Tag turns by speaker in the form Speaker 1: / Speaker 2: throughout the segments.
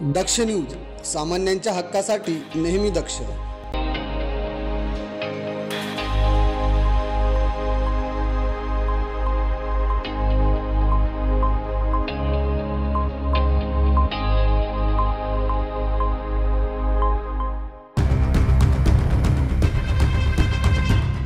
Speaker 1: दक्ष news, सामान्यांच्या हक्कासाठी नेहमी दक्ष।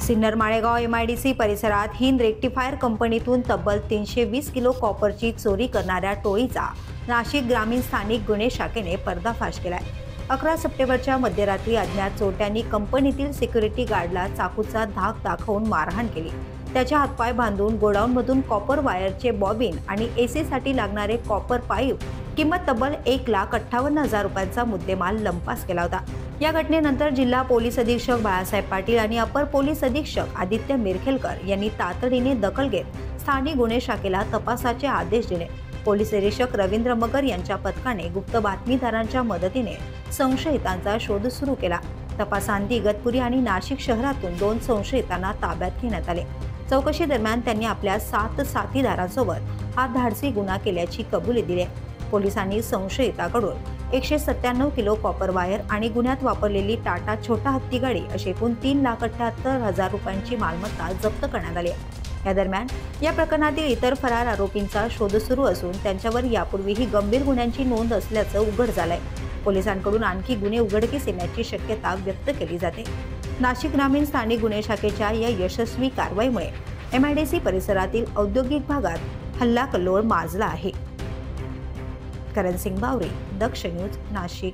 Speaker 2: सिन्नर माळेगाव MIDC परिसरात हिंद रेक्टिफायर कंपनीतून तब्बल 320 किलो कॉपरची चोरी करणाऱ्या टोळीचा नाशिक ग्रामीण स्थानिक गुन्हे शाखेने पर्दाफाश केलाय। 11 सप्टेंबरच्या मध्यरात्री अज्ञात चोरट्यांनी कंपनीतील सिक्युरिटी गार्डला चाकूचा धाक दाखवून मारहाण केली। त्याचे हातपाय बांधून गोडाऊनमधून कॉपर वायरचे बॉबिन आणि AC साठी लागणारे कॉपर पाईप किंमत तब्बल 1,58,000 रुपयांचा मुद्देमाल लंपास केला होता। या घटनेनंतर जिल्हा पोलीस अधीक्षक बाळासाहेब पाटील आणि अपर पोलीस अधीक्षक आदित्य मिरखेलकर यांनी तातडीने दखल घेत स्थानिक गुन्हे शाखेला तपासाचे आदेश दिले। पोलीस निरीक्षक रवींद्र मगर यांच्या पथकाने गुप्त बातमीदारांच्या मदतीने संशयितांचा शोध सुरू केला। तपासांती इगतपुरी आणि नाशिक शहरातून 2 संशयितांना ताब्यात घेण्यात आले। चौकशी दरम्यान त्यांनी आपल्या 7 साथीदारांसोबत हा धाडसी गुन्हा केल्याची कबुली दिली। पोलिसांनी संशयिताकडून 197 किलो कॉपर वायर आणि गुन्ह्यात वापरलेली टाटा छोटा हत्ती गाडी अशी एकूण 3,78,000 रुपयांची मालमत्ता जप्त करण्यात आली। या दरम्यान या प्रकरणातील इतर फरार आरोपींचा शोध सुरू असून त्यांच्यावर यापूर्वीही गंभीर गुन्ह्यांची नोंद असल्याचं उघड झालंय। पोलिसांकडून आणखी गुन्हे उघडकीस येण्याची शक्यता व्यक्त केली जाते। नाशिक ग्रामीण स्थानिक गुन्हे शाखेच्या या यशस्वी कारवाईमुळे MIDC परिसरातील औद्योगिक भागात हल्लाकल्लोळ माजला आहे। करण सिंग बावरे, दक्ष न्यूज, नाशिक।